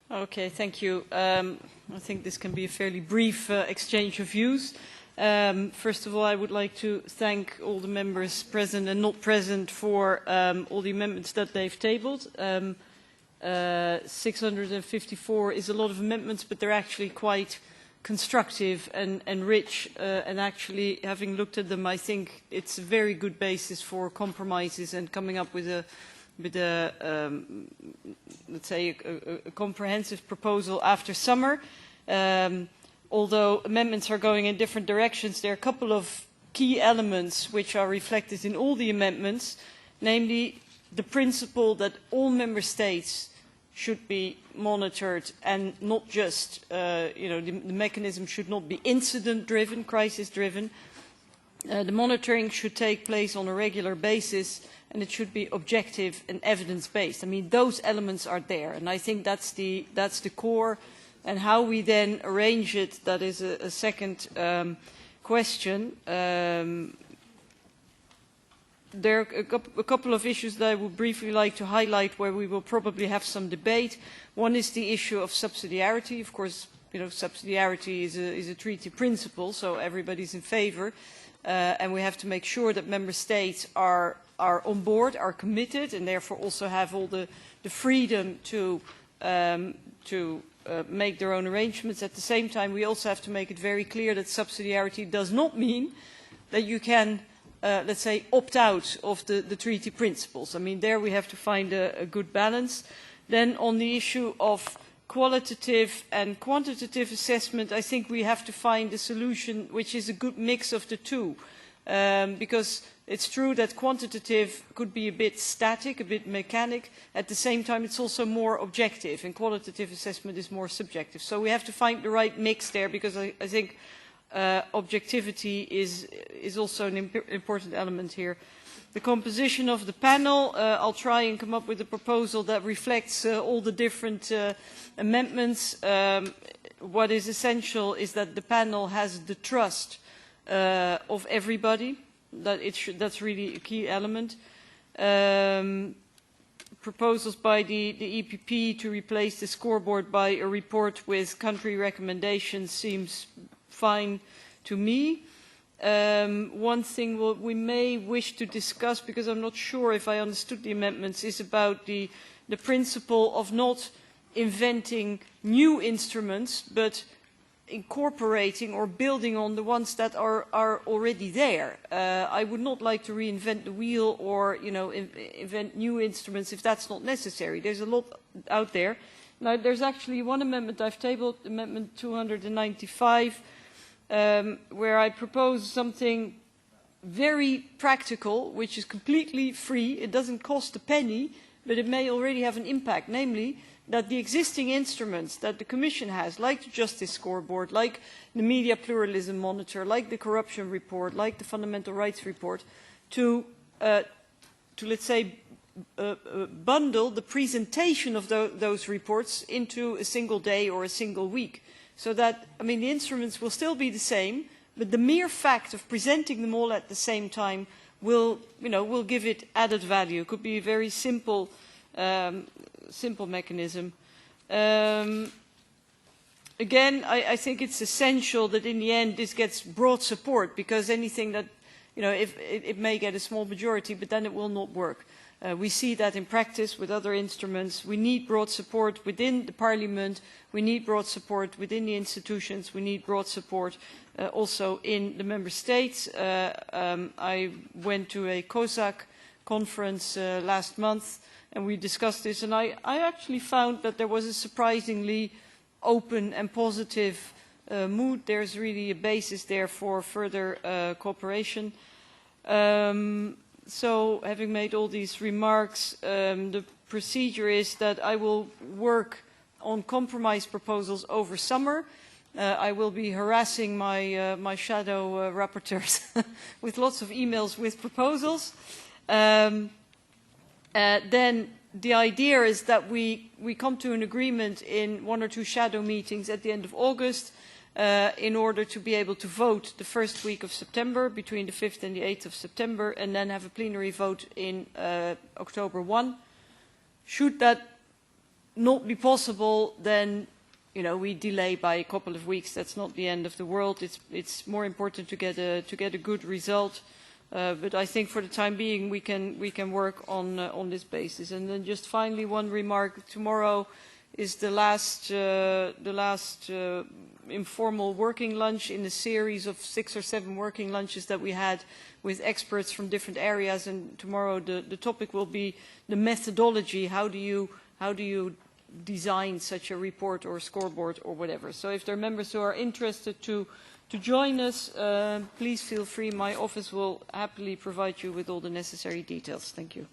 Okay, thank you. I think this can be a fairly brief exchange of views. First of all, I would like to thank all the members present and not present for all the amendments that they've tabled. 654 is a lot of amendments, but they're actually quite constructive and rich. And actually, having looked at them, I think it's a very good basis for compromises and coming up with a let's say, a comprehensive proposal after summer. Although amendments are going in different directions, there are a couple of key elements which are reflected in all the amendments, namely the principle that all member states should be monitored and not just, the mechanism should not be incident-driven, crisis-driven. The monitoring should take place on a regular basis, and it should be objective and evidence-based. I mean, those elements are there, and I think that's the core. And how we then arrange it, that is a second question. There are a couple of issues that I would briefly like to highlight where we will probably have some debate. One is the issue of subsidiarity. Of course, subsidiarity is a treaty principle, so everybody's in favour. And we have to make sure that member states are on board, are committed, and therefore also have all the freedom to make their own arrangements. At the same time, we also have to make it very clear that subsidiarity does not mean that you can, let's say, opt out of the treaty principles. I mean, there we have to find a good balance. Then on the issue of qualitative and quantitative assessment, I think we have to find a solution which is a good mix of the two. Because it's true that quantitative could be a bit static, a bit mechanic. At the same time, it's also more objective, and qualitative assessment is more subjective. So we have to find the right mix there, because I think objectivity is also an important element here. The composition of the panel, I'll try and come up with a proposal that reflects all the different amendments. What is essential is that the panel has the trust of everybody. That's really a key element. Proposals by the EPP to replace the scoreboard by a report with country recommendations seems fine to me. One thing we may wish to discuss, because I'm not sure if I understood the amendments, is about the principle of not inventing new instruments, but incorporating or building on the ones that are already there. I would not like to reinvent the wheel or invent new instruments if that's not necessary. There's a lot out there. Now there's actually one amendment I've tabled, Amendment 295, where I propose something very practical, which is completely free. It doesn't cost a penny, but it may already have an impact, namely that the existing instruments that the Commission has, like the Justice Scoreboard, like the Media Pluralism Monitor, like the Corruption Report, like the Fundamental Rights Report, to let's say, bundle the presentation of those reports into a single day or a single week. So that, I mean, the instruments will still be the same, but the mere fact of presenting them all at the same time will give it added value. It could be a very simple mechanism. Again, I think it's essential that in the end this gets broad support, because anything that, if it may get a small majority, but then it will not work. We see that in practice with other instruments. We need broad support within the Parliament. We need broad support within the institutions. We need broad support also in the Member States. I went to a COSAC conference last month, and we discussed this, and I actually found that there was a surprisingly open and positive mood. There's really a basis there for further cooperation. So, having made all these remarks, the procedure is that I will work on compromise proposals over summer. I will be harassing my shadow rapporteurs with lots of emails with proposals. Then the idea is that we come to an agreement in 1 or 2 shadow meetings at the end of August in order to be able to vote the first week of September, between the 5th and the 8th of September, and then have a plenary vote in October 1. Should that not be possible, then we delay by a couple of weeks. That's not the end of the world. It's more important to get a good result. But I think for the time being we can work on this basis. And then just finally one remark: tomorrow is the last informal working lunch in a series of 6 or 7 working lunches that we had with experts from different areas. And tomorrow the topic will be the methodology. How do you design such a report or scoreboard or whatever? So if there are members who are interested to join us, please feel free. My office will happily provide you with all the necessary details. Thank you.